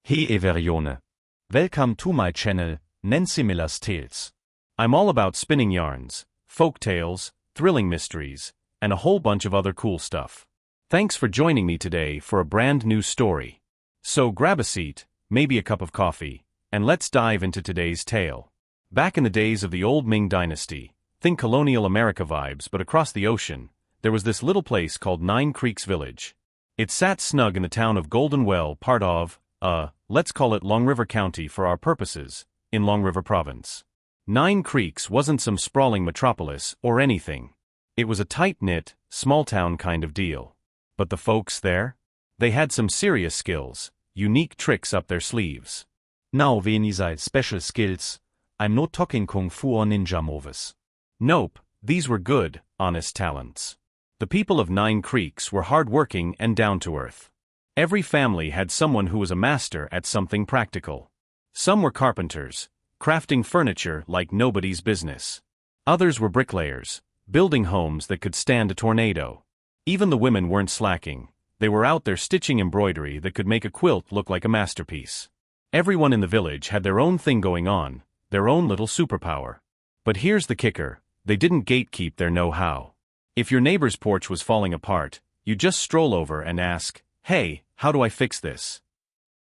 Hey Everione. Welcome to my channel, Nancy Miller's Tales. I'm all about spinning yarns, folk tales, thrilling mysteries, and a whole bunch of other cool stuff. Thanks for joining me today for a brand new story. So grab a seat, maybe a cup of coffee, and let's dive into today's tale. Back in the days of the old Ming Dynasty, think colonial America vibes but across the ocean, there was this little place called Nine Creeks Village. It sat snug in the town of Golden Well, part of, let's call it Long River County for our purposes, in Long River Province. Nine Creeks wasn't some sprawling metropolis or anything. It was a tight-knit, small-town kind of deal. But the folks there? They had some serious skills, unique tricks up their sleeves. Now when you say special skills, I'm not talking kung fu or ninja moves. Nope, these were good, honest talents. The people of Nine Creeks were hard-working and down-to-earth. Every family had someone who was a master at something practical. Some were carpenters, crafting furniture like nobody's business. Others were bricklayers, building homes that could stand a tornado. Even the women weren't slacking. They were out there stitching embroidery that could make a quilt look like a masterpiece. Everyone in the village had their own thing going on, their own little superpower. But here's the kicker, they didn't gatekeep their know-how. If your neighbor's porch was falling apart, you'd just stroll over and ask, "Hey, how do I fix this?"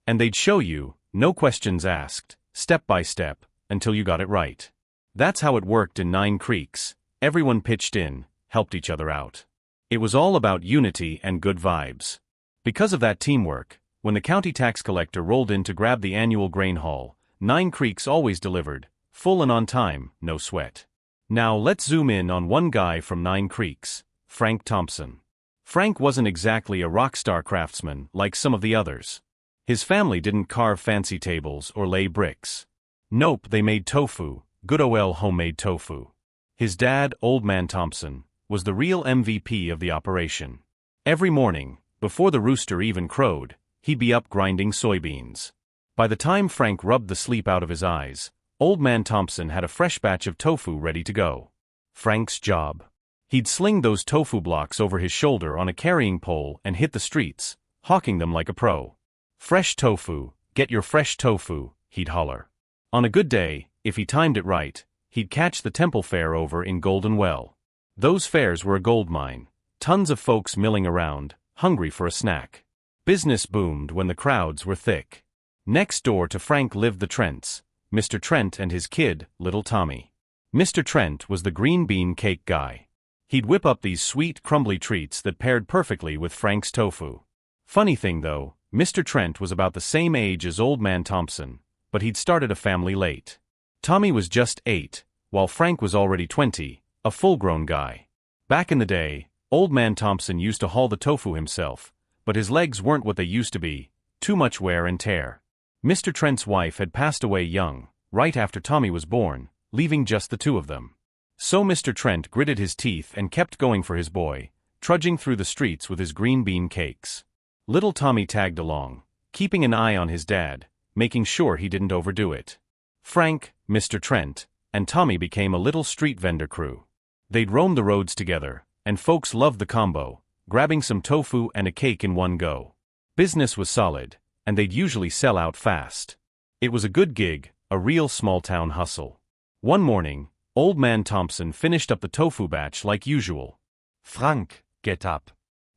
And they'd show you, no questions asked, step by step, until you got it right. That's how it worked in Nine Creeks. Everyone pitched in, helped each other out. It was all about unity and good vibes. Because of that teamwork, when the county tax collector rolled in to grab the annual grain haul, Nine Creeks always delivered, full and on time, no sweat. Now let's zoom in on one guy from Nine Creeks, Frank Thompson. Frank wasn't exactly a rock star craftsman like some of the others. His family didn't carve fancy tables or lay bricks. Nope, they made tofu, good old homemade tofu. His dad, Old Man Thompson, was the real MVP of the operation. Every morning, before the rooster even crowed, he'd be up grinding soybeans. By the time Frank rubbed the sleep out of his eyes, Old Man Thompson had a fresh batch of tofu ready to go. Frank's job. He'd sling those tofu blocks over his shoulder on a carrying pole and hit the streets, hawking them like a pro. "Fresh tofu, get your fresh tofu," he'd holler. On a good day, if he timed it right, he'd catch the temple fair over in Golden Well. Those fairs were a gold mine, tons of folks milling around, hungry for a snack. Business boomed when the crowds were thick. Next door to Frank lived the Trents, Mr. Trent and his kid, little Tommy. Mr. Trent was the green bean cake guy. He'd whip up these sweet, crumbly treats that paired perfectly with Frank's tofu. Funny thing though, Mr. Trent was about the same age as Old Man Thompson, but he'd started a family late. Tommy was just 8, while Frank was already 20, a full-grown guy. Back in the day, Old Man Thompson used to haul the tofu himself, but his legs weren't what they used to be, too much wear and tear. Mr. Trent's wife had passed away young, right after Tommy was born, leaving just the two of them. So Mr. Trent gritted his teeth and kept going for his boy, trudging through the streets with his green bean cakes. Little Tommy tagged along, keeping an eye on his dad, making sure he didn't overdo it. Frank, Mr. Trent, and Tommy became a little street vendor crew. They'd roam the roads together, and folks loved the combo, grabbing some tofu and a cake in one go. Business was solid, and they'd usually sell out fast. It was a good gig, a real small-town hustle. One morning, Old Man Thompson finished up the tofu batch like usual. "Frank, get up.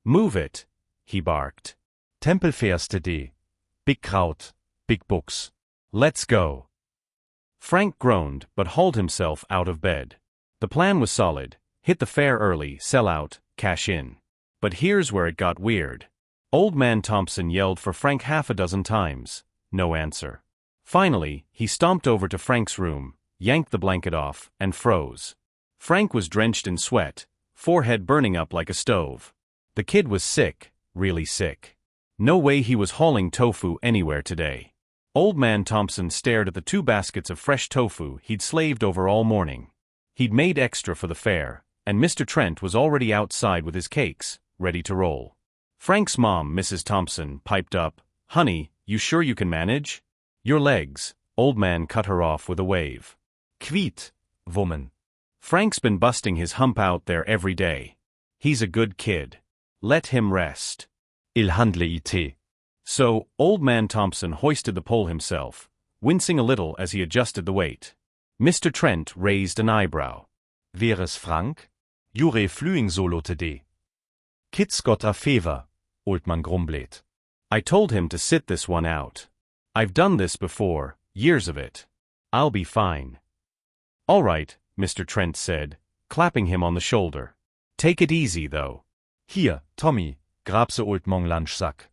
Move it," he barked. "Temple fairs today. Big crowd, big books. Let's go." Frank groaned but hauled himself out of bed. The plan was solid, hit the fair early, sell out, cash in. But here's where it got weird. Old Man Thompson yelled for Frank half a dozen times, no answer. Finally, he stomped over to Frank's room, yanked the blanket off, and froze. Frank was drenched in sweat, forehead burning up like a stove. The kid was sick, really sick. No way he was hauling tofu anywhere today. Old Man Thompson stared at the 2 baskets of fresh tofu he'd slaved over all morning. He'd made extra for the fair, and Mr. Trent was already outside with his cakes, ready to roll. Frank's mom, Mrs. Thompson, piped up, "Honey, you sure you can manage?" "Your legs," Old Man cut her off with a wave. "Kviet, woman. Frank's been busting his hump out there every day. He's a good kid. Let him rest. Il handle it. So, Old Man Thompson hoisted the pole himself, wincing a little as he adjusted the weight. Mr. Trent raised an eyebrow. Wäres Frank? Jure flying solo today. Kids got a fever, old man grumbled. I told him to sit this one out. I've done this before, years of it. I'll be fine. All right, Mr. Trent said, clapping him on the shoulder. Take it easy, though. Here, Tommy, grab the old man lunch sack.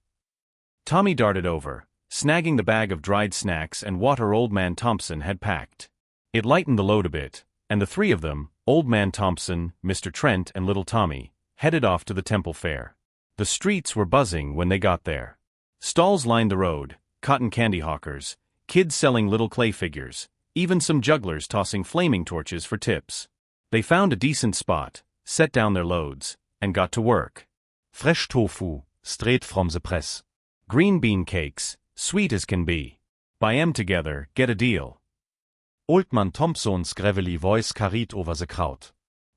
Tommy darted over, snagging the bag of dried snacks and water Old Man Thompson had packed. It lightened the load a bit, and the three of them, Old Man Thompson, Mr. Trent and little Tommy, headed off to the temple fair. The streets were buzzing when they got there. Stalls lined the road, cotton candy hawkers, kids selling little clay figures, even some jugglers tossing flaming torches for tips. They found a decent spot, set down their loads, and got to work. Fresh tofu, straight from the press. Green bean cakes, sweet as can be. Buy 'em together, get a deal. Old Man Thompson's gravelly voice carried over the crowd.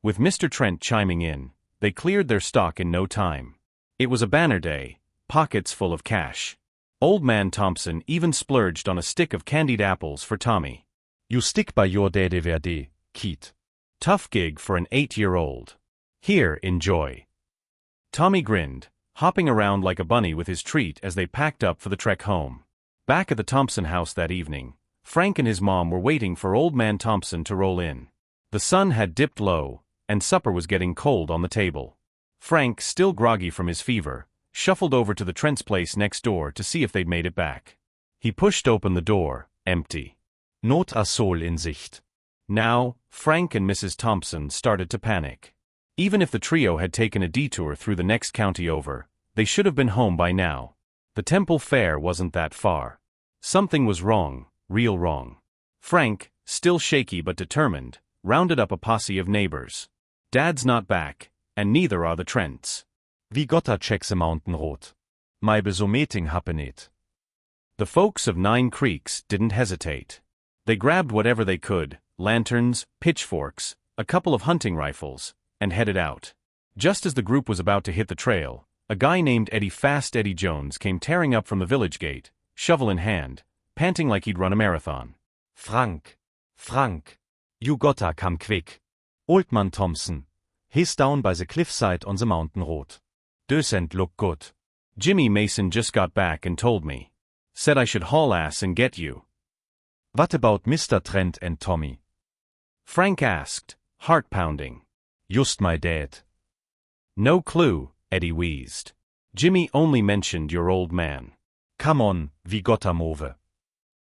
With Mr. Trent chiming in, they cleared their stock in no time. It was a banner day, pockets full of cash. Old Man Thompson even splurged on a stick of candied apples for Tommy. You stick by your daddy where day, kid. Tough gig for an 8-year-old. Here, enjoy. Tommy grinned, hopping around like a bunny with his treat as they packed up for the trek home. Back at the Thompson house that evening, Frank and his mom were waiting for Old Man Thompson to roll in. The sun had dipped low, and supper was getting cold on the table. Frank, still groggy from his fever, shuffled over to the Trent's place next door to see if they'd made it back. He pushed open the door, empty. Not a soul in sicht. Now, Frank and Mrs. Thompson started to panic. Even if the trio had taken a detour through the next county over, they should have been home by now. The temple fair wasn't that far. Something was wrong, real wrong. Frank, still shaky but determined, rounded up a posse of neighbors. Dad's not back, and neither are the Trents. We gotta check the mountain road. Maybe so meeting happened. The folks of 9 Creeks didn't hesitate. They grabbed whatever they could, lanterns, pitchforks, a couple of hunting rifles, and headed out. Just as the group was about to hit the trail, a guy named Fast Eddie Jones came tearing up from the village gate, shovel in hand, panting like he'd run a marathon. Frank, you gotta come quick. Old Man Thompson, he's down by the cliffside on the mountain road. Doesn't look good. Jimmy Mason just got back and told me. Said I should haul ass and get you. What about Mr. Trent and Tommy? Frank asked, heart pounding. Just my dad. No clue, Eddie wheezed. Jimmy only mentioned your old man. Come on, we gotta move.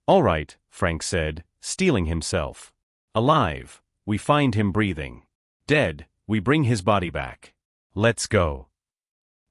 All right, Frank said, steeling himself. Alive, we find him breathing. Dead, we bring his body back. Let's go.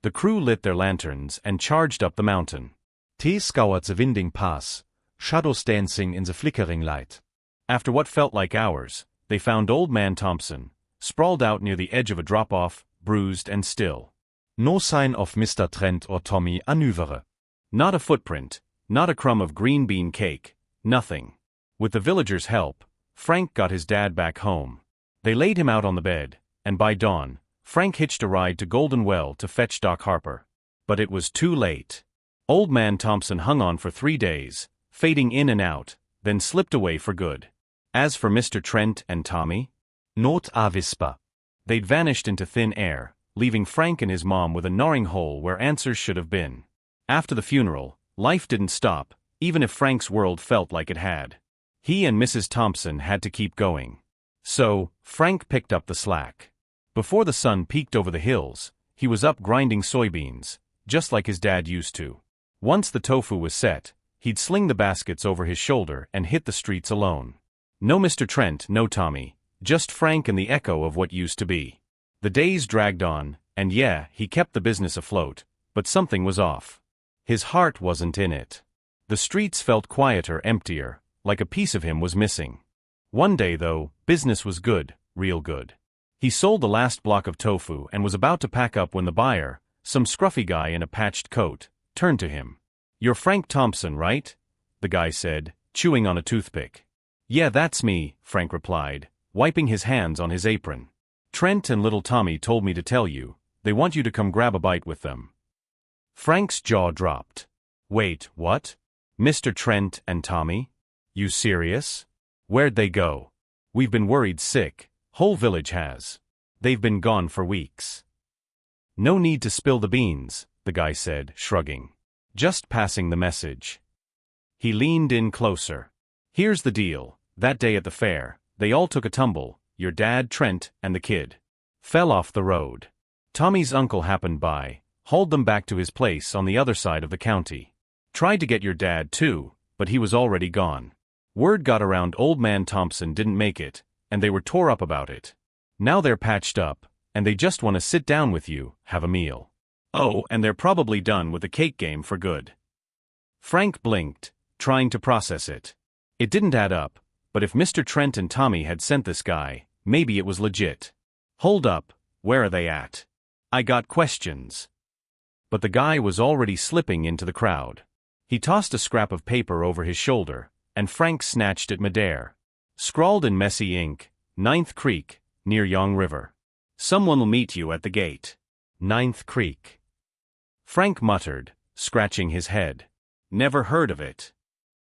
The crew lit their lanterns and charged up the mountain. They scoured the winding pass, shadows dancing in the flickering light. After what felt like hours, they found Old Man Thompson, sprawled out near the edge of a drop-off, bruised and still. No sign of Mr. Trent or Tommy anywhere. Not a footprint, not a crumb of green bean cake, nothing. With the villagers' help, Frank got his dad back home. They laid him out on the bed, and by dawn, Frank hitched a ride to Golden Well to fetch Doc Harper. But it was too late. Old Man Thompson hung on for 3 days, fading in and out, then slipped away for good. As for Mr. Trent and Tommy, not a whisper. They'd vanished into thin air, leaving Frank and his mom with a gnawing hole where answers should have been. After the funeral, life didn't stop, even if Frank's world felt like it had. He and Mrs. Thompson had to keep going. So, Frank picked up the slack. Before the sun peeked over the hills, he was up grinding soybeans, just like his dad used to. Once the tofu was set, he'd sling the baskets over his shoulder and hit the streets alone. No Mr. Trent, no Tommy, just Frank and the echo of what used to be. The days dragged on, and yeah, he kept the business afloat, but something was off. His heart wasn't in it. The streets felt quieter, emptier, like a piece of him was missing. One day, though, business was good, real good. He sold the last block of tofu and was about to pack up when the buyer, some scruffy guy in a patched coat, turned to him. "You're Frank Thompson, right?" the guy said, chewing on a toothpick. "Yeah, that's me," Frank replied, wiping his hands on his apron. "Trent and little Tommy told me to tell you, they want you to come grab a bite with them." Frank's jaw dropped. Wait, what? Mr. Trent and Tommy? You serious? Where'd they go? We've been worried sick, whole village has. They've been gone for weeks. No need to spill the beans, the guy said, shrugging. Just passing the message. He leaned in closer. Here's the deal, that day at the fair, they all took a tumble, your dad, Trent, and the kid. Fell off the road. Tommy's uncle happened by, hauled them back to his place on the other side of the county. Tried to get your dad too, but he was already gone. Word got around old man Thompson didn't make it, and they were tore up about it. Now they're patched up, and they just want to sit down with you, have a meal. Oh, and they're probably done with the cake game for good. Frank blinked, trying to process it. It didn't add up, but if Mr. Trent and Tommy had sent this guy, maybe it was legit. Hold up, where are they at? I got questions. But the guy was already slipping into the crowd. He tossed a scrap of paper over his shoulder, and Frank snatched it midair. Scrawled in messy ink, 9th Creek, near Young River. Someone will meet you at the gate. 9th Creek. Frank muttered, scratching his head. Never heard of it.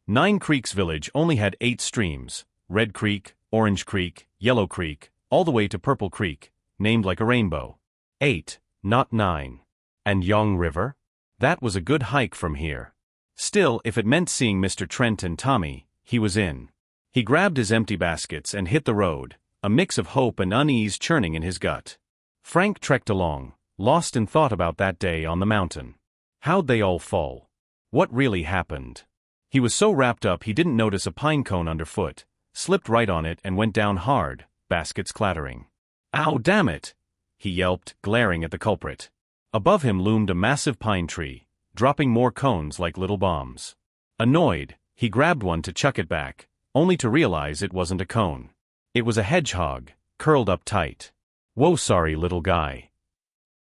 9 Creeks village only had 8 streams, Red Creek, Orange Creek, Yellow Creek, all the way to Purple Creek, named like a rainbow. 8, not 9. And Young River? That was a good hike from here. Still, if it meant seeing Mr. Trent and Tommy, he was in. He grabbed his empty baskets and hit the road, a mix of hope and unease churning in his gut. Frank trekked along, lost in thought about that day on the mountain. How'd they all fall? What really happened? He was so wrapped up he didn't notice a pine cone underfoot, slipped right on it and went down hard, baskets clattering. Ow, damn it! He yelped, glaring at the culprit. Above him loomed a massive pine tree, dropping more cones like little bombs. Annoyed, he grabbed one to chuck it back, only to realize it wasn't a cone. It was a hedgehog, curled up tight. Whoa, sorry little guy,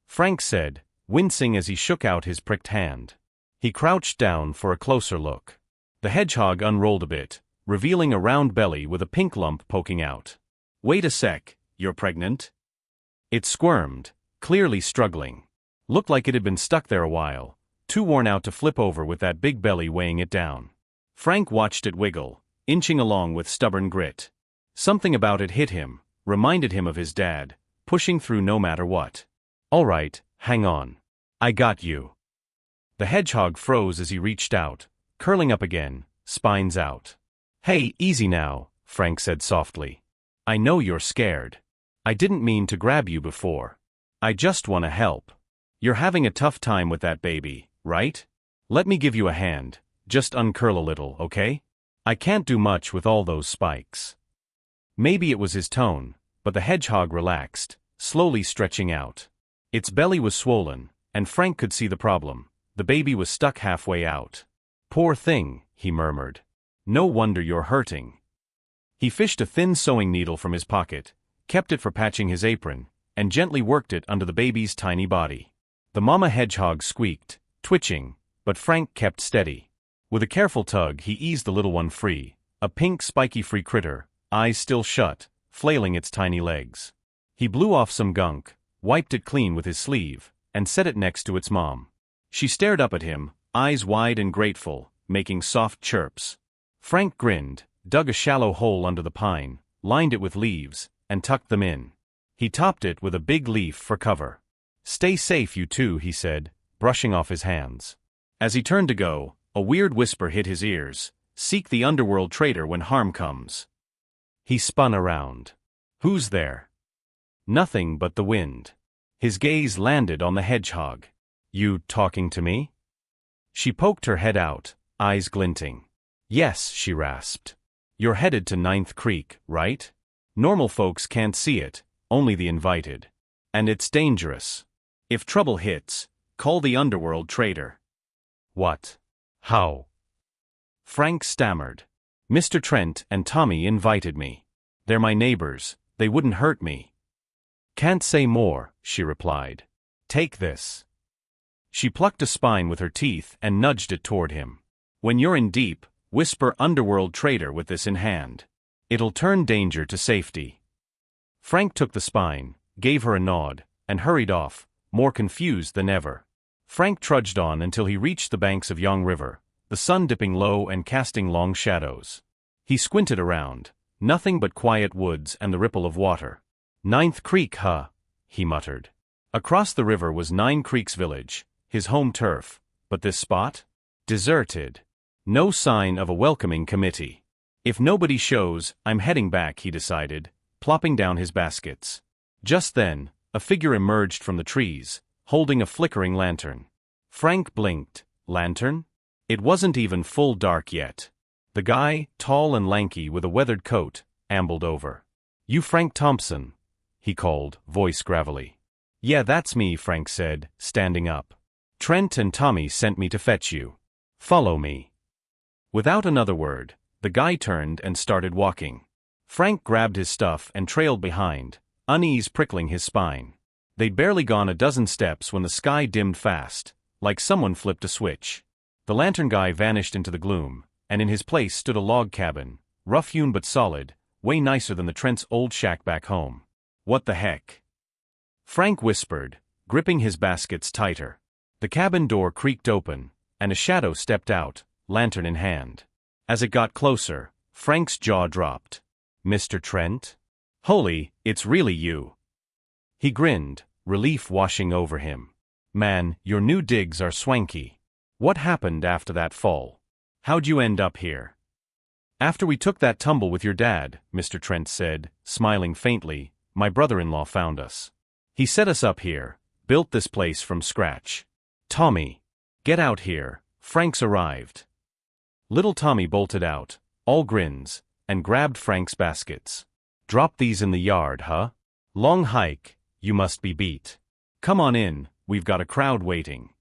Frank said, wincing as he shook out his pricked hand. He crouched down for a closer look. The hedgehog unrolled a bit, revealing a round belly with a pink lump poking out. Wait a sec, you're pregnant? It squirmed, clearly struggling. Looked like it had been stuck there a while, too worn out to flip over with that big belly weighing it down. Frank watched it wiggle, inching along with stubborn grit. Something about it hit him, reminded him of his dad, pushing through no matter what. All right, hang on. I got you. The hedgehog froze as he reached out, curling up again, spines out. Hey, easy now, Frank said softly. I know you're scared. I didn't mean to grab you before. I just want to help. You're having a tough time with that baby, right? Let me give you a hand, just uncurl a little, okay? I can't do much with all those spikes. Maybe it was his tone, but the hedgehog relaxed, slowly stretching out. Its belly was swollen, and Frank could see the problem. The baby was stuck halfway out. Poor thing, he murmured. No wonder you're hurting. He fished a thin sewing needle from his pocket, kept it for patching his apron, and gently worked it under the baby's tiny body. The mama hedgehog squeaked, twitching, but Frank kept steady. With a careful tug he eased the little one free, a pink spiky-free critter, eyes still shut, flailing its tiny legs. He blew off some gunk, wiped it clean with his sleeve, and set it next to its mom. She stared up at him, eyes wide and grateful, making soft chirps. Frank grinned, dug a shallow hole under the pine, lined it with leaves, and tucked them in. He topped it with a big leaf for cover. Stay safe, you two, he said, brushing off his hands. As he turned to go, a weird whisper hit his ears. Seek the underworld traitor when harm comes. He spun around. Who's there? Nothing but the wind. His gaze landed on the hedgehog. You talking to me? She poked her head out, eyes glinting. Yes, she rasped. You're headed to 9th Creek, right? Normal folks can't see it, only the invited. And it's dangerous. If trouble hits, call the underworld traitor. What? How? Frank stammered. Mr. Trent and Tommy invited me. They're my neighbors, they wouldn't hurt me. Can't say more, she replied. Take this. She plucked a spine with her teeth and nudged it toward him. When you're in deep, whisper underworld traitor with this in hand. It'll turn danger to safety. Frank took the spine, gave her a nod, and hurried off, more confused than ever. Frank trudged on until he reached the banks of Yong River, the sun dipping low and casting long shadows. He squinted around. Nothing but quiet woods and the ripple of water. Ninth Creek, huh? He muttered. Across the river was Nine Creek's village, his home turf, but this spot? Deserted. No sign of a welcoming committee. If nobody shows, I'm heading back, he decided, plopping down his baskets. Just then, a figure emerged from the trees, holding a flickering lantern. Frank blinked. Lantern? It wasn't even full dark yet. The guy, tall and lanky with a weathered coat, ambled over. "You Frank Thompson?" he called, voice gravelly. "Yeah, that's me," Frank said, standing up. "Trent and Tommy sent me to fetch you. Follow me." Without another word, the guy turned and started walking. Frank grabbed his stuff and trailed behind, unease prickling his spine. They'd barely gone a dozen steps when the sky dimmed fast, like someone flipped a switch. The lantern guy vanished into the gloom, and in his place stood a log cabin, rough-hewn but solid, way nicer than the Trent's old shack back home. "What the heck?" Frank whispered, gripping his baskets tighter. The cabin door creaked open, and a shadow stepped out, lantern in hand. As it got closer, Frank's jaw dropped. "Mr. Trent? Holy, it's really you." He grinned, relief washing over him. "Man, your new digs are swanky. What happened after that fall? How'd you end up here?" "After we took that tumble with your dad," Mr. Trent said, smiling faintly, "my brother-in-law found us. He set us up here, built this place from scratch. Tommy, get out here, Frank's arrived." Little Tommy bolted out, all grins, and grabbed Frank's baskets. "Drop these in the yard, huh? Long hike, you must be beat. Come on in, we've got a crowd waiting."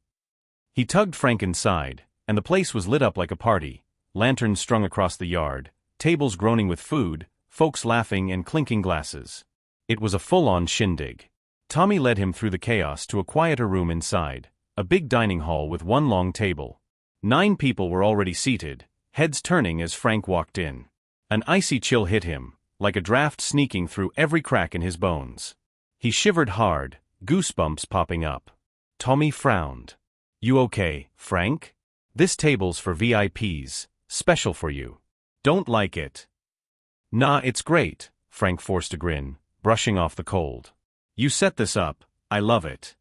He tugged Frank inside, and the place was lit up like a party, lanterns strung across the yard, tables groaning with food, folks laughing and clinking glasses. It was a full-on shindig. Tommy led him through the chaos to a quieter room inside, a big dining hall with one long table. 9 people were already seated, heads turning as Frank walked in. An icy chill hit him, like a draft sneaking through every crack in his bones. He shivered hard, goosebumps popping up. Tommy frowned. "You okay, Frank? This table's for VIPs, special for you. Don't like it?" "Nah, it's great," Frank forced a grin, brushing off the cold. "You set this up, I love it."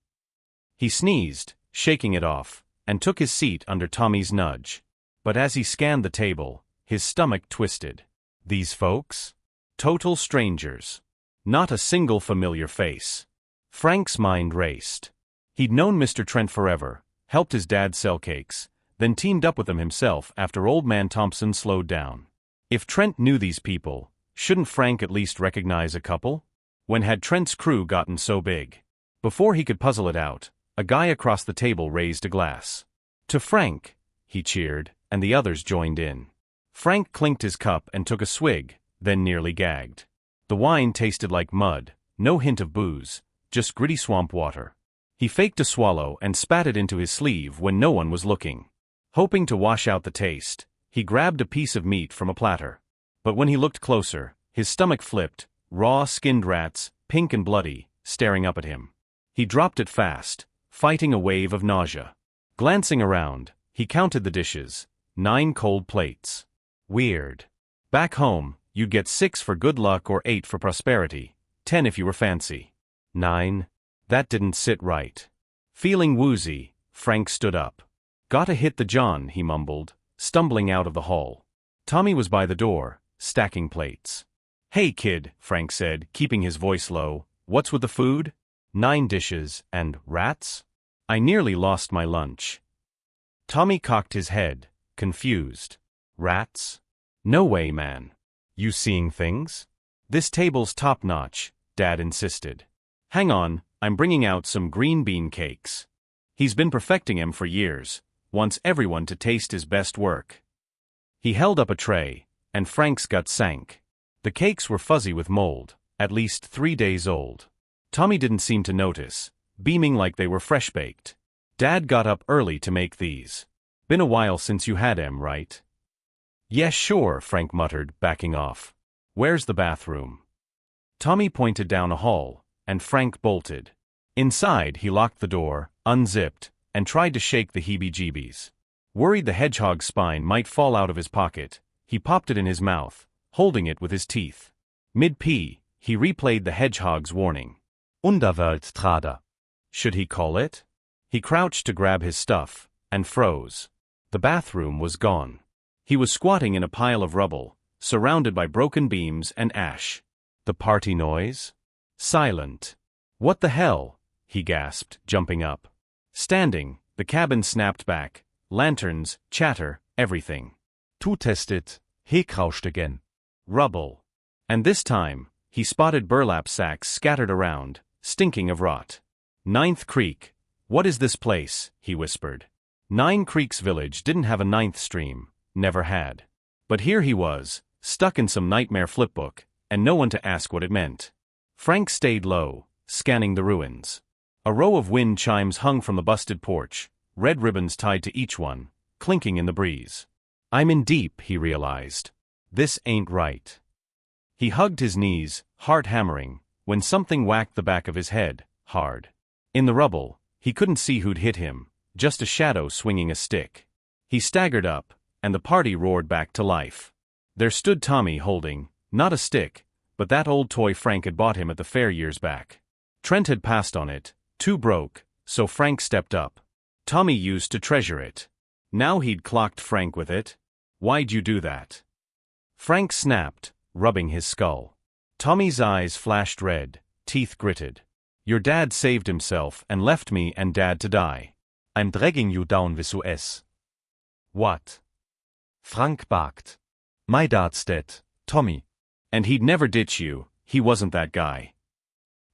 He sneezed, shaking it off, and took his seat under Tommy's nudge. But as he scanned the table, his stomach twisted. These folks? Total strangers. Not a single familiar face. Frank's mind raced. He'd known Mr. Trent forever, helped his dad sell cakes, then teamed up with them himself after Old Man Thompson slowed down. If Trent knew these people, shouldn't Frank at least recognize a couple? When had Trent's crew gotten so big? Before he could puzzle it out, a guy across the table raised a glass. "To Frank," he cheered, and the others joined in. Frank clinked his cup and took a swig, then nearly gagged. The wine tasted like mud, no hint of booze, just gritty swamp water. He faked a swallow and spat it into his sleeve when no one was looking. Hoping to wash out the taste, he grabbed a piece of meat from a platter. But when he looked closer, his stomach flipped, raw skinned rats, pink and bloody, staring up at him. He dropped it fast, fighting a wave of nausea. Glancing around, he counted the dishes, 9 cold plates. Weird. Back home, you'd get 6 for good luck or 8 for prosperity, 10 if you were fancy. 9? That didn't sit right. Feeling woozy, Frank stood up. "Gotta hit the John," he mumbled, stumbling out of the hall. Tommy was by the door, stacking plates. "Hey kid," Frank said, keeping his voice low, "what's with the food? 9 dishes, and rats? I nearly lost my lunch." Tommy cocked his head, confused. "Rats? No way, man. You seeing things? This table's top-notch," Dad insisted. "Hang on, I'm bringing out some green bean cakes." He's been perfecting 'em for years, wants everyone to taste his best work. He held up a tray, and Frank's gut sank. The cakes were fuzzy with mold, at least 3 days old. Tommy didn't seem to notice, beaming like they were fresh-baked. "Dad got up early to make these. Been a while since you had 'em, right?" "Yeah, sure," Frank muttered, backing off. "Where's the bathroom?" Tommy pointed down a hall, and Frank bolted. Inside, he locked the door, unzipped, and tried to shake the heebie-jeebies. Worried the hedgehog's spine might fall out of his pocket, he popped it in his mouth, holding it with his teeth. Mid-pee, he replayed the hedgehog's warning. Unraveled trader. Should he call it? He crouched to grab his stuff, and froze. The bathroom was gone. He was squatting in a pile of rubble, surrounded by broken beams and ash. The party noise? Silent. What the hell? He gasped, jumping up. Standing, the cabin snapped back. Lanterns, chatter, everything. Toetestet, he crouched again. Rubble. And this time, he spotted burlap sacks scattered around, stinking of rot. Ninth Creek. What is this place? He whispered. Nine Creeks Village didn't have a ninth stream, never had. But here he was, stuck in some nightmare flipbook, and no one to ask what it meant. Frank stayed low, scanning the ruins. A row of wind chimes hung from the busted porch, red ribbons tied to each one, clinking in the breeze. I'm in deep, he realized. This ain't right. He hugged his knees, heart hammering, when something whacked the back of his head, hard. In the rubble, he couldn't see who'd hit him, just a shadow swinging a stick. He staggered up, and the party roared back to life. There stood Tommy holding, not a stick, but that old toy Frank had bought him at the fair years back. Trent had passed on it, too broke, so Frank stepped up. Tommy used to treasure it. Now he'd clocked Frank with it. Why'd you do that? Frank snapped, rubbing his skull. Tommy's eyes flashed red, teeth gritted. Your dad saved himself and left me and Dad to die. I'm dragging you down with US. What? Frank barked. My dad's dead, Tommy. And he'd never ditch you, he wasn't that guy.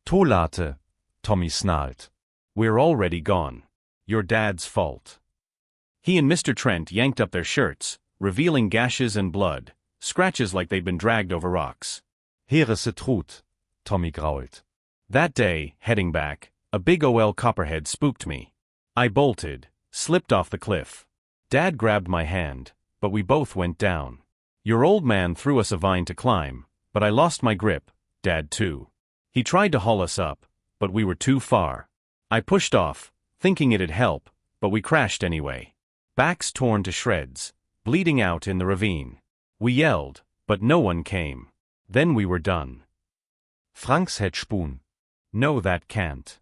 Tollate, Tommy snarled. We're already gone. Your dad's fault. He and Mr. Trent yanked up their shirts, revealing gashes and blood, scratches like they'd been dragged over rocks. Here is the truth, Tommy growled. That day, heading back, a big OL copperhead spooked me. I bolted, slipped off the cliff. Dad grabbed my hand, but we both went down. Your old man threw us a vine to climb, but I lost my grip, Dad too. He tried to haul us up, but we were too far. I pushed off, thinking it'd help, but we crashed anyway. Backs torn to shreds, bleeding out in the ravine. We yelled, but no one came. Then we were done. Frank's head spun. No, that can't.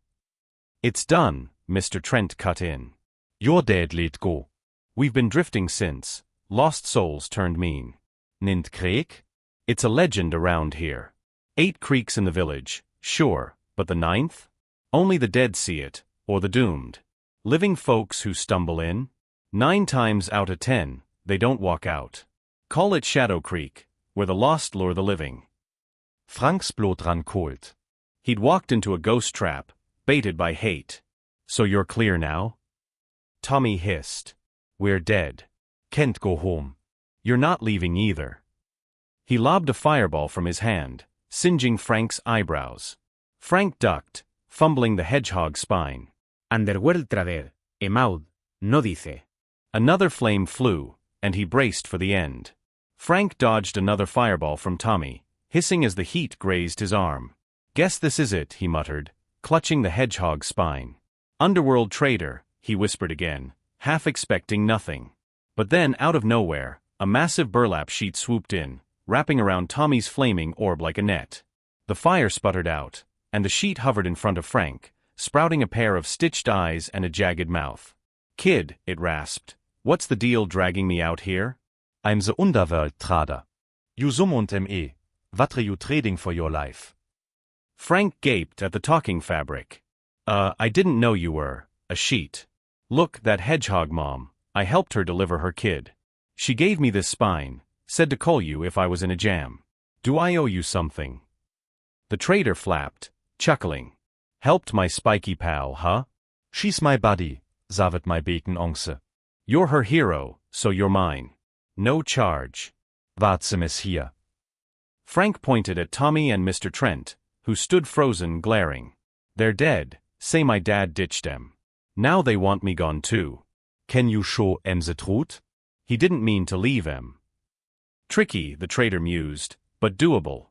It's done, Mr. Trent cut in. Your dad let go. We've been drifting since. Lost souls turned mean. Nint Creek? It's a legend around here. 8 creeks in the village, sure, but the 9th? Only the dead see it, or the doomed. Living folks who stumble in? 9 times out of 10, they don't walk out. Call it Shadow Creek, where the lost lure the living. Frank's blood ran cold. He'd walked into a ghost trap, baited by hate. So you're clear now? Tommy hissed. We're dead. Can't go home. You're not leaving either. He lobbed a fireball from his hand, singeing Frank's eyebrows. Frank ducked, fumbling the hedgehog's spine. Underworld trader, Emaud, no dice. Another flame flew, and he braced for the end. Frank dodged another fireball from Tommy, hissing as the heat grazed his arm. Guess this is it, he muttered, clutching the hedgehog's spine. Underworld trader, he whispered again, half expecting nothing. But then, out of nowhere, a massive burlap sheet swooped in, wrapping around Tommy's flaming orb like a net. The fire sputtered out, and the sheet hovered in front of Frank, sprouting a pair of stitched eyes and a jagged mouth. Kid, it rasped, what's the deal dragging me out here? I'm the underworld trader. You summoned me. What are you trading for your life? Frank gaped at the talking fabric. I didn't know you were a sheet. Look, that hedgehog mom, I helped her deliver her kid. She gave me this spine, said to call you if I was in a jam. Do I owe you something? The trader flapped, chuckling. Helped my spiky pal, huh? She's my buddy, zavet my bacon once. You're her hero, so you're mine. No charge. What's a here? Frank pointed at Tommy and Mr. Trent, who stood frozen, glaring. They're dead, say my dad ditched them. Now they want me gone too. Can you show em the truth? He didn't mean to leave em. Tricky, the trader mused, but doable.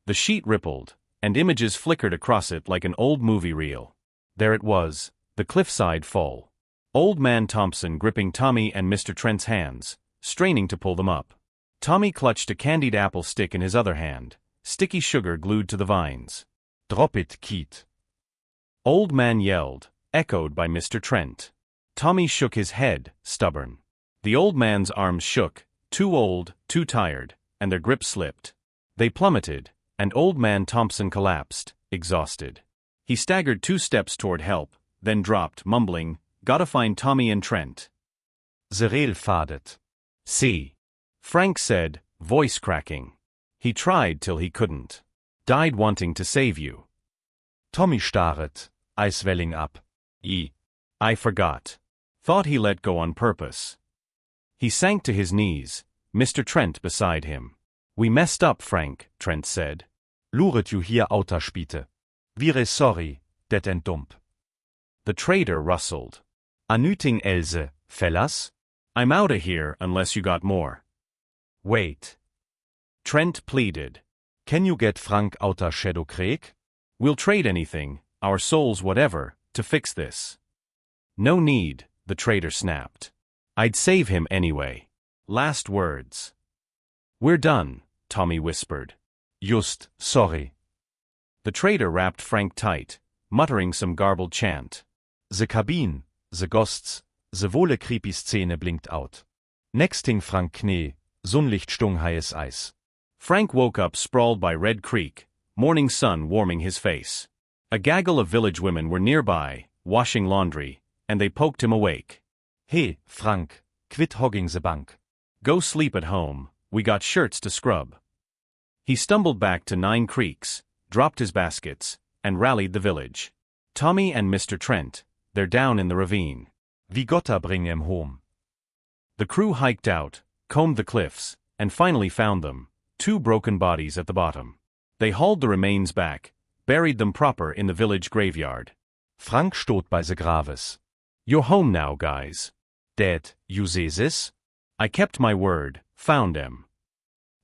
The sheet rippled, and images flickered across it like an old movie reel. There it was, the cliffside fall. Old Man Thompson gripping Tommy and Mr. Trent's hands, straining to pull them up. Tommy clutched a candied apple stick in his other hand, sticky sugar glued to the vines. Drop it, Keith. Old Man yelled, echoed by Mr. Trent. Tommy shook his head, stubborn. The old man's arms shook, too old, too tired, and their grip slipped. They plummeted, and Old Man Thompson collapsed, exhausted. He staggered 2 steps toward help, then dropped, mumbling, "Gotta find Tommy and Trent." The rail fadet. See, Frank said, voice cracking. He tried till he couldn't. Died wanting to save you. Tommy starret, eyes welling up. I forgot. Thought he let go on purpose. He sank to his knees, Mr. Trent beside him. "We messed up, Frank," Trent said. Luret you hier outer Spiete. We're sorry, det and dump. The trader rustled. Anything else, fellas? "I'm outta here unless you got more." Wait. Trent pleaded. Can you get Frank outer Shadow Creek? "We'll trade anything, our souls whatever, to fix this." "No need," the trader snapped. "I'd save him anyway." Last words. "We're done," Tommy whispered. Just, sorry. The trader wrapped Frank tight, muttering some garbled chant. The cabin, the ghosts, the wohle creepy Szene blinked out. Nexting Frank Knie, Sonnlicht stung heißes Eis. Frank woke up sprawled by Red Creek, morning sun warming his face. A gaggle of village women were nearby, washing laundry, and they poked him awake. "Hey, Frank, quit hogging the bank. Go sleep at home, we got shirts to scrub." He stumbled back to 9 Creeks, dropped his baskets, and rallied the village. Tommy and Mr. Trent, they're down in the ravine. We gotta bring him home. The crew hiked out, combed the cliffs, and finally found them, 2 broken bodies at the bottom. They hauled the remains back, buried them proper in the village graveyard. Frank stot bei the graves. "You're home now, guys." "Dad, you say this?" "I kept my word, found them."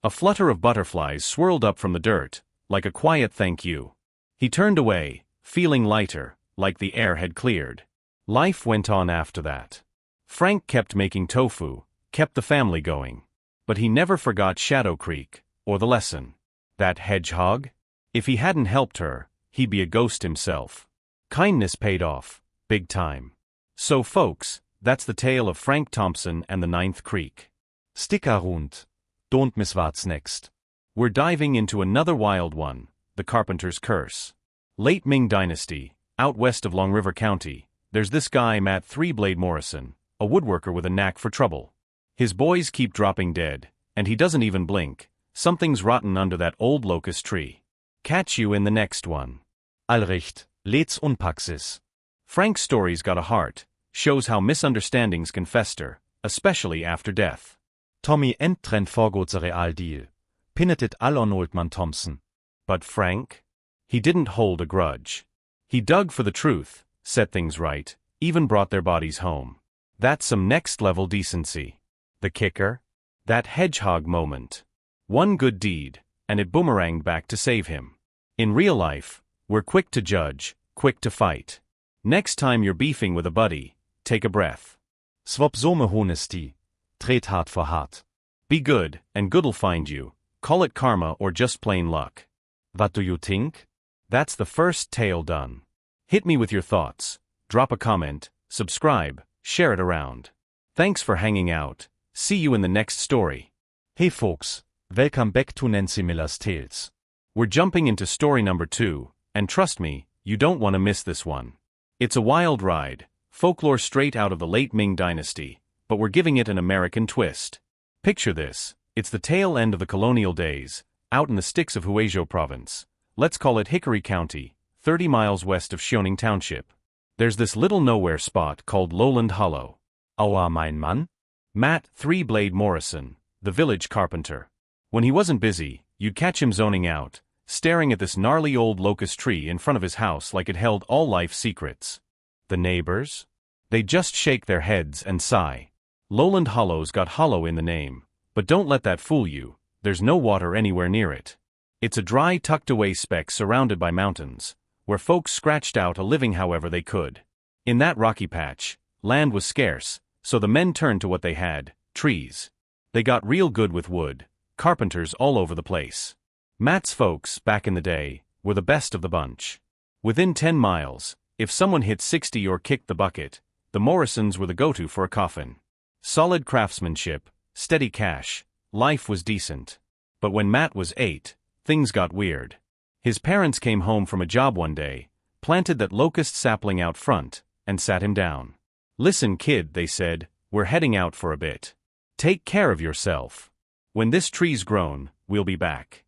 A flutter of butterflies swirled up from the dirt, like a quiet thank you. He turned away, feeling lighter, like the air had cleared. Life went on after that. Frank kept making tofu, kept the family going. But he never forgot Shadow Creek, or the lesson. That hedgehog? If he hadn't helped her, he'd be a ghost himself. Kindness paid off, big time. So folks, that's the tale of Frank Thompson and the 9th Creek. Stick around. Don't miss what's next. We're diving into another wild one, the Carpenter's Curse. Late Ming Dynasty, out west of Long River County, there's this guy Matt Three-Blade Morrison, a woodworker with a knack for trouble. His boys keep dropping dead, and he doesn't even blink. Something's rotten under that old locust tree. Catch you in the next one. Allrecht, let's unpack this. Frank's story's got a heart, shows how misunderstandings can fester, especially after death. Tommy and Trent forgot the real deal. Pinnet it all on Old Man Thompson. But Frank? He didn't hold a grudge. He dug for the truth, set things right, even brought their bodies home. That's some next-level decency. The kicker? That hedgehog moment. One good deed, and it boomeranged back to save him. In real life, we're quick to judge, quick to fight. Next time you're beefing with a buddy, take a breath. Swap some honesty. Trade hard for hard. Be good, and good'll find you. Call it karma or just plain luck. What do you think? That's the first tale done. Hit me with your thoughts. Drop a comment, subscribe, share it around. Thanks for hanging out. See you in the next story. Hey folks, welcome back to Nancy Miller's Tales. We're jumping into story number 2, and trust me, you don't want to miss this one. It's a wild ride, folklore straight out of the late Ming Dynasty, but we're giving it an American twist. Picture this, it's the tail end of the colonial days, out in the sticks of Huizhou province. Let's call it Hickory County, 30 miles west of Xiaoning Township. There's this little nowhere spot called Lowland Hollow. Our mein Mann? Matt Three-Blade Morrison, the village carpenter. When he wasn't busy, you'd catch him zoning out, staring at this gnarly old locust tree in front of his house like it held all life's secrets. The neighbors? They'd just shake their heads and sigh. Lowland Hollow's got hollow in the name, but don't let that fool you, there's no water anywhere near it. It's a dry, tucked-away speck surrounded by mountains, where folks scratched out a living however they could. In that rocky patch, land was scarce, so the men turned to what they had, trees. They got real good with wood, carpenters all over the place. Matt's folks, back in the day, were the best of the bunch. Within 10 miles, if someone hit 60 or kicked the bucket, the Morrisons were the go-to for a coffin. Solid craftsmanship, steady cash, life was decent. But when Matt was 8, things got weird. His parents came home from a job one day, planted that locust sapling out front, and sat him down. "Listen, kid," they said, "we're heading out for a bit. Take care of yourself. When this tree's grown, we'll be back."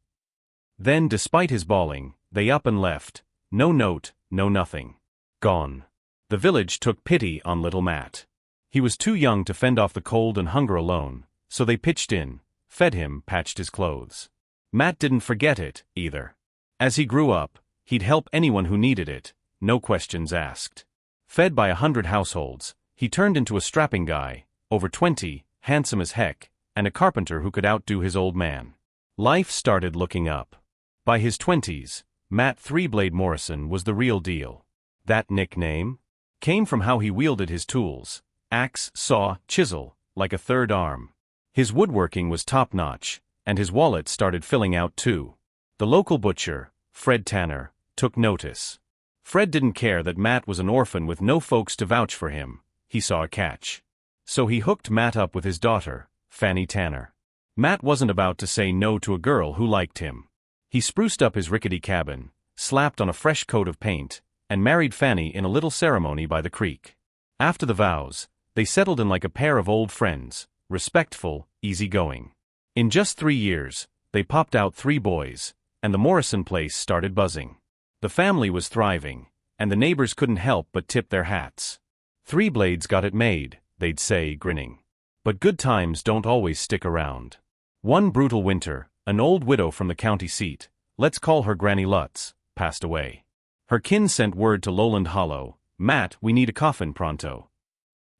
Then, despite his bawling, they up and left, no note, no nothing. Gone. The village took pity on little Matt. He was too young to fend off the cold and hunger alone, so they pitched in, fed him, patched his clothes. Matt didn't forget it, either. As he grew up, he'd help anyone who needed it, no questions asked. Fed by 100 households, he turned into a strapping guy, over 20, handsome as heck, and a carpenter who could outdo his old man. Life started looking up. By his 20s, Matt Three-Blade Morrison was the real deal. That nickname came from how he wielded his tools, axe, saw, chisel, like a third arm. His woodworking was top-notch, and his wallet started filling out too. The local butcher, Fred Tanner, took notice. Fred didn't care that Matt was an orphan with no folks to vouch for him. He saw a catch. So he hooked Matt up with his daughter, Fanny Tanner. Matt wasn't about to say no to a girl who liked him. He spruced up his rickety cabin, slapped on a fresh coat of paint, and married Fanny in a little ceremony by the creek. After the vows, they settled in like a pair of old friends, respectful, easygoing. In just 3 years, they popped out 3 boys, and the Morrison place started buzzing. The family was thriving, and the neighbors couldn't help but tip their hats. "Three Blades got it made," they'd say, grinning. But good times don't always stick around. One brutal winter, an old widow from the county seat, let's call her Granny Lutz, passed away. Her kin sent word to Lowland Hollow, "Matt, we need a coffin pronto."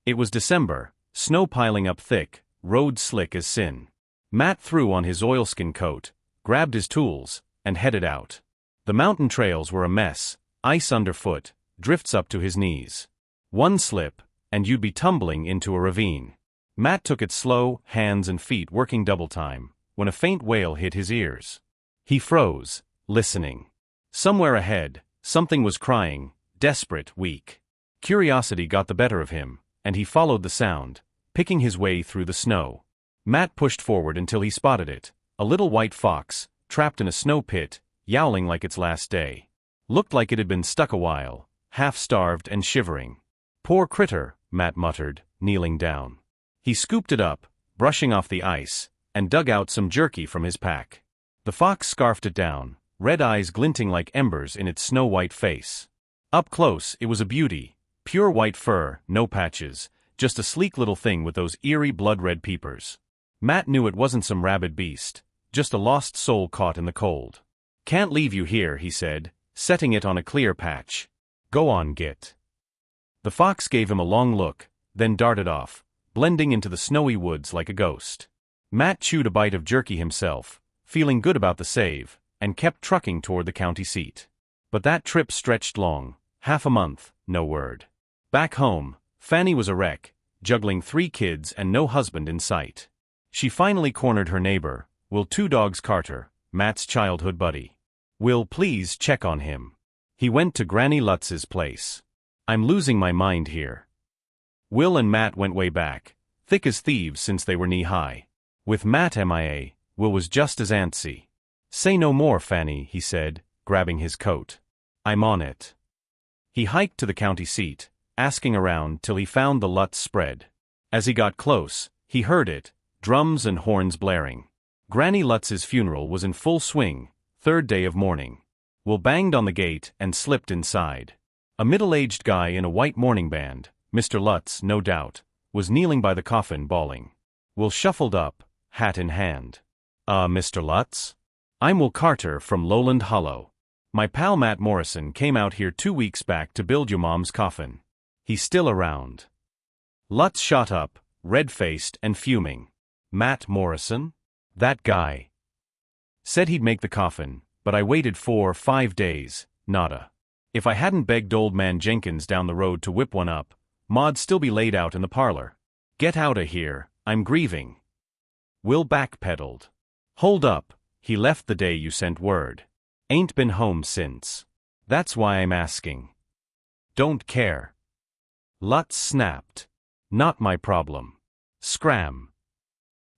It was December, snow piling up thick, roads slick as sin. Matt threw on his oilskin coat, grabbed his tools, and headed out. The mountain trails were a mess, ice underfoot, drifts up to his knees. One slip, and you'd be tumbling into a ravine. Matt took it slow, hands and feet working double time, when a faint wail hit his ears. He froze, listening. Somewhere ahead, something was crying, desperate, weak. Curiosity got the better of him, and he followed the sound, picking his way through the snow. Matt pushed forward until he spotted it, a little white fox, trapped in a snow pit, yowling like its last day. Looked like it had been stuck a while, half-starved and shivering. "Poor critter," Matt muttered, kneeling down. He scooped it up, brushing off the ice, and dug out some jerky from his pack. The fox scarfed it down, red eyes glinting like embers in its snow-white face. Up close, it was a beauty, pure white fur, no patches, just a sleek little thing with those eerie blood-red peepers. Matt knew it wasn't some rabid beast, just a lost soul caught in the cold. "Can't leave you here," he said, setting it on a clear patch. "Go on, git." The fox gave him a long look, then darted off, blending into the snowy woods like a ghost. Matt chewed a bite of jerky himself, feeling good about the save, and kept trucking toward the county seat. But that trip stretched long, half a month, no word. Back home, Fanny was a wreck, juggling 3 kids and no husband in sight. She finally cornered her neighbor, Will Two Dogs Carter, Matt's childhood buddy. "Will please check on him. He went to Granny Lutz's place. I'm losing my mind here." Will and Matt went way back, thick as thieves since they were knee-high. With Matt MIA, Will was just as antsy. "Say no more, Fanny," he said, grabbing his coat. "I'm on it." He hiked to the county seat, asking around till he found the Lutz spread. As he got close, he heard it, drums and horns blaring. Granny Lutz's funeral was in full swing, 3rd day of mourning. Will banged on the gate and slipped inside. A middle-aged guy in a white mourning band, Mr. Lutz, no doubt, was kneeling by the coffin bawling. Will shuffled up, hat in hand. Mr. Lutz? I'm Will Carter from Lowland Hollow. My pal Matt Morrison came out here 2 weeks back to build your mom's coffin. He's still around." Lutz shot up, red-faced and fuming. "Matt Morrison? That guy. Said he'd make the coffin, but I waited 4-5 days, nada. If I hadn't begged old man Jenkins down the road to whip one up, Maud still be laid out in the parlor. Get outta here, I'm grieving. Will backpedaled. Hold up, he left the day you sent word. Ain't been home since. That's why I'm asking. Don't care. Lutz snapped. Not my problem. Scram.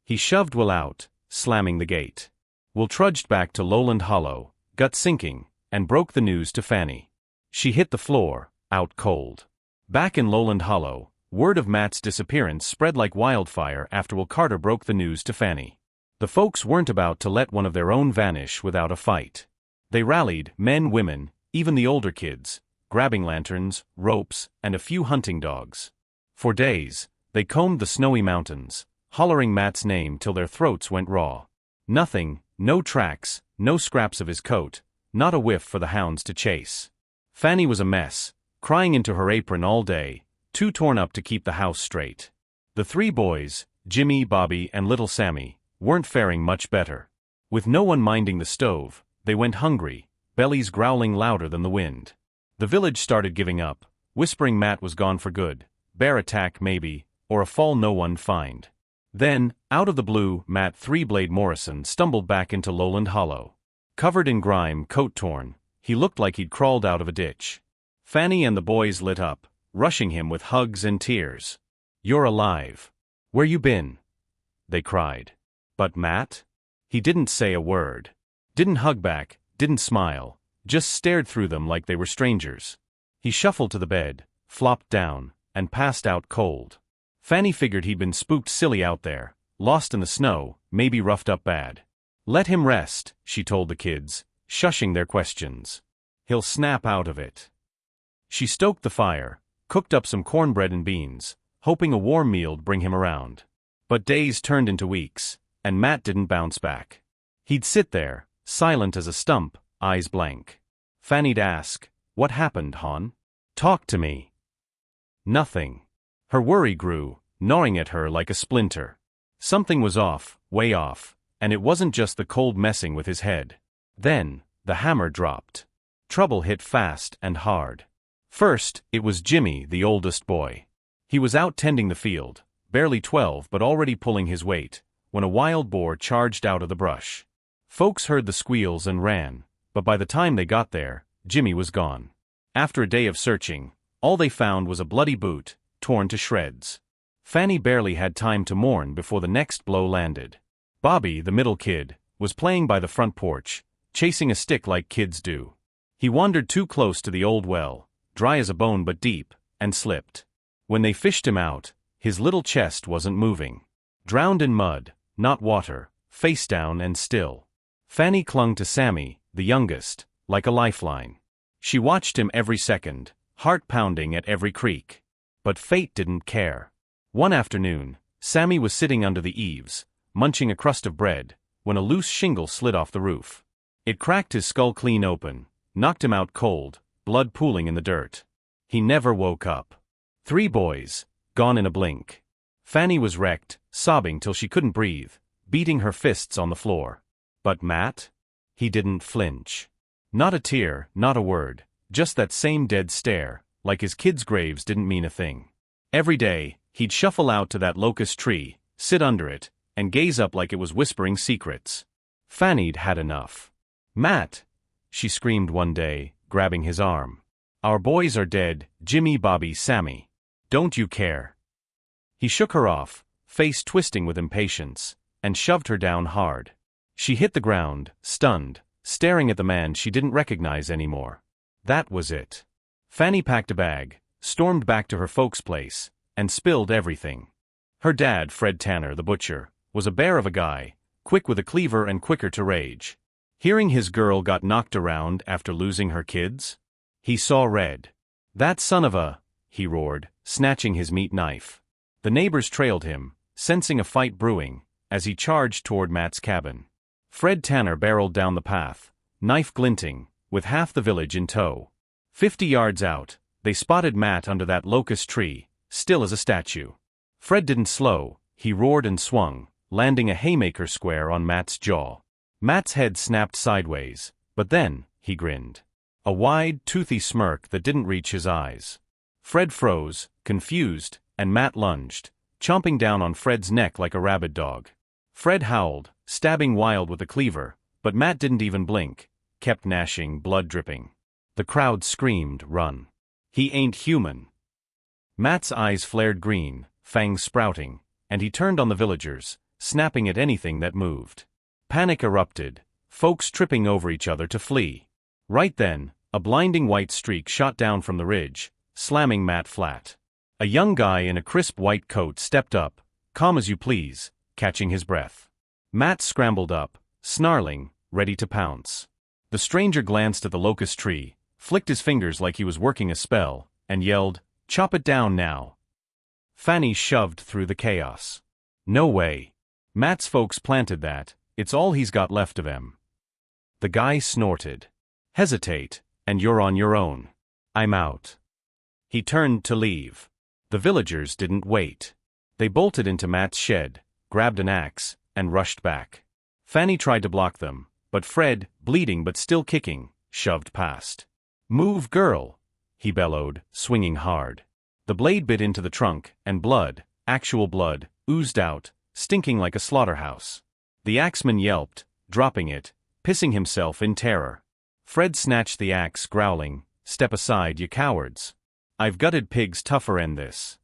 He shoved Will out, slamming the gate. Will trudged back to Lowland Hollow, gut sinking, and broke the news to Fanny. She hit the floor, out cold. Back in Lowland Hollow, word of Matt's disappearance spread like wildfire after Will Carter broke the news to Fanny. The folks weren't about to let one of their own vanish without a fight. They rallied, men, women, even the older kids, grabbing lanterns, ropes, and a few hunting dogs. For days, they combed the snowy mountains, hollering Matt's name till their throats went raw. Nothing, no tracks, no scraps of his coat, not a whiff for the hounds to chase. Fanny was a mess, crying into her apron all day, too torn up to keep the house straight. The three boys, Jimmy, Bobby, and little Sammy, weren't faring much better. With no one minding the stove, they went hungry, bellies growling louder than the wind. The village started giving up, whispering Matt was gone for good, bear attack maybe, or a fall no one find. Then, out of the blue, Matt Three-Blade Morrison stumbled back into Lowland Hollow. Covered in grime, coat torn, he looked like he'd crawled out of a ditch. Fanny and the boys lit up, rushing him with hugs and tears. You're alive. Where you been? They cried. But Matt? He didn't say a word. Didn't hug back, didn't smile, just stared through them like they were strangers. He shuffled to the bed, flopped down, and passed out cold. Fanny figured he'd been spooked silly out there, lost in the snow, maybe roughed up bad. Let him rest, she told the kids, shushing their questions. He'll snap out of it. She stoked the fire, cooked up some cornbread and beans, hoping a warm meal'd bring him around. But days turned into weeks, and Matt didn't bounce back. He'd sit there, silent as a stump, eyes blank. Fanny'd ask, "What happened, hon? Talk to me." Nothing. Her worry grew, gnawing at her like a splinter. Something was off, way off, and it wasn't just the cold messing with his head. Then, the hammer dropped. Trouble hit fast and hard. First, it was Jimmy, the oldest boy. He was out tending the field, barely 12 but already pulling his weight, when a wild boar charged out of the brush. Folks heard the squeals and ran, but by the time they got there, Jimmy was gone. After a day of searching, all they found was a bloody boot, torn to shreds. Fanny barely had time to mourn before the next blow landed. Bobby, the middle kid, was playing by the front porch, chasing a stick like kids do. He wandered too close to the old well, dry as a bone but deep, and slipped. When they fished him out, his little chest wasn't moving. Drowned in mud, not water, face down and still. Fanny clung to Sammy, the youngest, like a lifeline. She watched him every second, heart pounding at every creak. But fate didn't care. One afternoon, Sammy was sitting under the eaves, munching a crust of bread, when a loose shingle slid off the roof. It cracked his skull clean open, knocked him out cold, blood pooling in the dirt. He never woke up. 3 boys, gone in a blink. Fanny was wrecked, sobbing till she couldn't breathe, beating her fists on the floor. But Matt? He didn't flinch. Not a tear, not a word, just that same dead stare, like his kids' graves didn't mean a thing. Every day, he'd shuffle out to that locust tree, sit under it, and gaze up like it was whispering secrets. Fanny'd had enough. "Matt!" she screamed one day, grabbing his arm. "Our boys are dead, Jimmy, Bobby, Sammy. Don't you care?" He shook her off, face twisting with impatience, and shoved her down hard. She hit the ground, stunned, staring at the man she didn't recognize anymore. That was it. Fanny packed a bag, stormed back to her folks' place, and spilled everything. Her dad, Fred Tanner, the butcher, was a bear of a guy, quick with a cleaver and quicker to rage. Hearing his girl got knocked around after losing her kids? He saw red. "That son of a," he roared, snatching his meat knife. The neighbors trailed him, sensing a fight brewing, as he charged toward Matt's cabin. Fred Tanner barreled down the path, knife glinting, with half the village in tow. 50 yards out, they spotted Matt under that locust tree, still as a statue. Fred didn't slow, he roared and swung, landing a haymaker square on Matt's jaw. Matt's head snapped sideways, but then, he grinned. A wide, toothy smirk that didn't reach his eyes. Fred froze, confused, and Matt lunged, chomping down on Fred's neck like a rabid dog. Fred howled, stabbing wild with the cleaver, but Matt didn't even blink, kept gnashing, blood dripping. The crowd screamed, "Run. He ain't human." Matt's eyes flared green, fangs sprouting, and he turned on the villagers, snapping at anything that moved. Panic erupted, folks tripping over each other to flee. Right then, a blinding white streak shot down from the ridge, slamming Matt flat. A young guy in a crisp white coat stepped up, calm as you please, catching his breath. Matt scrambled up, snarling, ready to pounce. The stranger glanced at the locust tree, flicked his fingers like he was working a spell, and yelled, "Chop it down now." Fanny shoved through the chaos. "No way. Matt's folks planted that, it's all he's got left of him." The guy snorted. "Hesitate, and you're on your own. I'm out." He turned to leave. The villagers didn't wait. They bolted into Matt's shed, grabbed an axe, and rushed back. Fanny tried to block them, but Fred, bleeding but still kicking, shoved past. "Move, girl," he bellowed, swinging hard. The blade bit into the trunk, and blood, actual blood, oozed out, stinking like a slaughterhouse. The axeman yelped, dropping it, pissing himself in terror. Fred snatched the axe, growling, "Step aside, you cowards. I've gutted pigs tougher 'en this."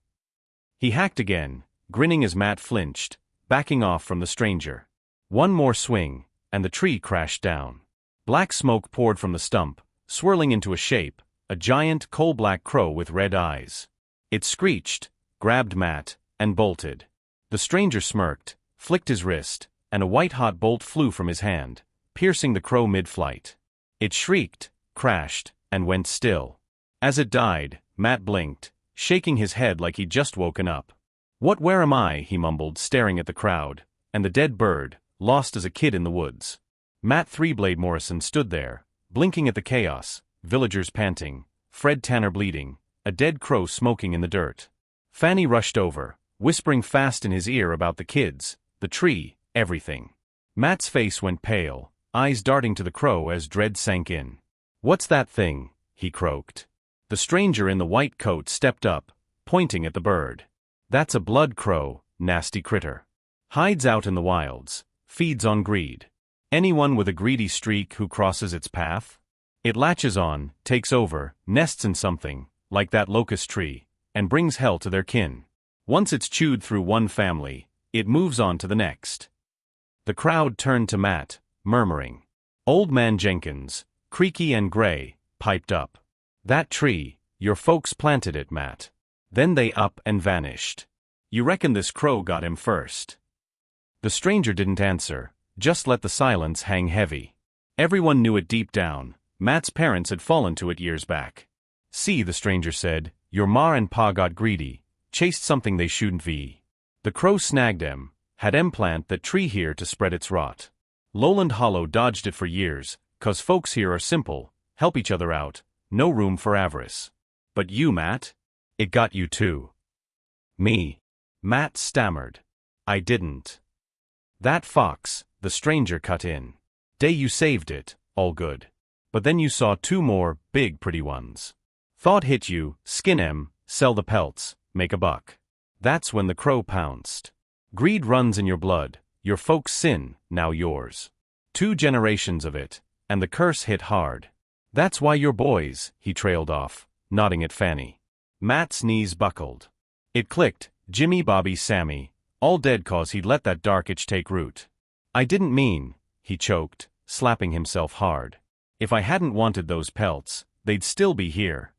He hacked again, grinning as Matt flinched, backing off from the stranger. One more swing, and the tree crashed down. Black smoke poured from the stump, swirling into a shape, a giant coal-black crow with red eyes. It screeched, grabbed Matt, and bolted. The stranger smirked, flicked his wrist, and a white-hot bolt flew from his hand, piercing the crow mid-flight. It shrieked, crashed, and went still. As it died, Matt blinked, shaking his head like he'd just woken up. Where am I?" he mumbled, staring at the crowd, and the dead bird, lost as a kid in the woods. Matt Three-Blade Morrison stood there, blinking at the chaos, villagers panting, Fred Tanner bleeding, a dead crow smoking in the dirt. Fanny rushed over, whispering fast in his ear about the kids, the tree, everything. Matt's face went pale, eyes darting to the crow as dread sank in. "What's that thing?" he croaked. The stranger in the white coat stepped up, pointing at the bird. "That's a blood crow, nasty critter. Hides out in the wilds, feeds on greed. Anyone with a greedy streak who crosses its path? It latches on, takes over, nests in something, like that locust tree, and brings hell to their kin. Once it's chewed through one family, it moves on to the next." The crowd turned to Matt, murmuring. Old Man Jenkins, creaky and gray, piped up. "That tree, your folks planted it, Matt. Then they up and vanished. You reckon this crow got him first?" The stranger didn't answer, just let the silence hang heavy. Everyone knew it deep down. Matt's parents had fallen to it years back. "See," the stranger said, "your ma and pa got greedy, chased something they shouldn't be. The crow snagged em, had em plant that tree here to spread its rot. Lowland Hollow dodged it for years, 'cause folks here are simple, help each other out, no room for avarice. But you, Matt? It got you too." "Me?" Matt stammered. "I didn't." "That fox," the stranger cut in. "Day you saved it, all good. But then you saw two more, big pretty ones. Thought hit you, skin em, sell the pelts, make a buck. That's when the crow pounced. Greed runs in your blood, your folks' sin, now yours. 2 generations of it, and the curse hit hard. That's why you're boys," he trailed off, nodding at Fanny. Matt's knees buckled. It clicked, Jimmy, Bobby, Sammy, all dead 'cause he'd let that dark itch take root. "I didn't mean," he choked, slapping himself hard. "If I hadn't wanted those pelts, they'd still be here."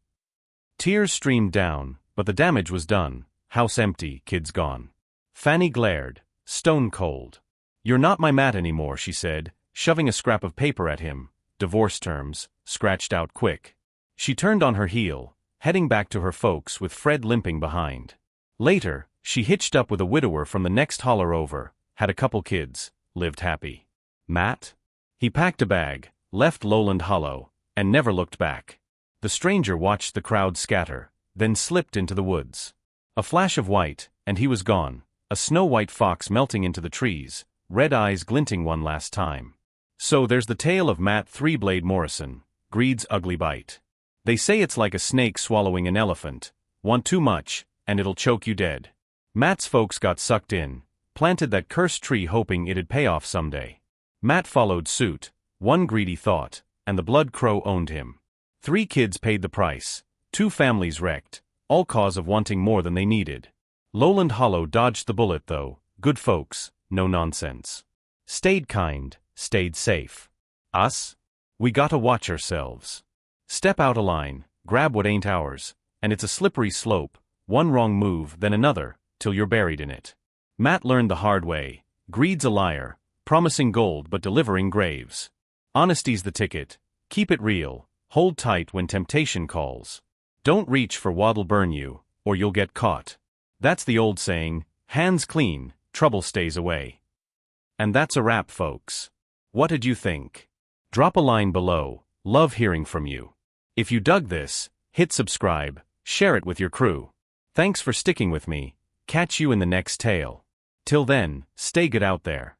Tears streamed down, but the damage was done, house empty, kids gone. Fanny glared, stone cold. "You're not my Matt anymore," she said, shoving a scrap of paper at him, divorce terms, scratched out quick. She turned on her heel, heading back to her folks with Fred limping behind. Later, she hitched up with a widower from the next holler over, had a couple kids, lived happy. Matt? He packed a bag, left Lowland Hollow, and never looked back. The stranger watched the crowd scatter, then slipped into the woods. A flash of white, and he was gone, a snow-white fox melting into the trees, red eyes glinting one last time. So there's the tale of Matt Three-Blade Morrison, greed's ugly bite. They say it's like a snake swallowing an elephant, Want too much, and it'll choke you dead. Matt's folks got sucked in, planted that cursed tree hoping it'd pay off someday. Matt followed suit, one greedy thought, and the blood crow owned him. 3 kids paid the price, 2 families wrecked, all cause of wanting more than they needed. Lowland Hollow dodged the bullet though, good folks, no nonsense. Stayed kind, stayed safe. Us? We gotta watch ourselves. Step out a line, grab what ain't ours, and it's a slippery slope, one wrong move then another, till you're buried in it. Matt learned the hard way, greed's a liar, promising gold but delivering graves. Honesty's the ticket, keep it real, hold tight when temptation calls. Don't reach for what'll burn you, or you'll get caught. That's the old saying, hands clean, trouble stays away. And that's a wrap, folks. What did you think? Drop a line below, love hearing from you. If you dug this, hit subscribe, share it with your crew. Thanks for sticking with me, catch you in the next tale. Till then, stay good out there.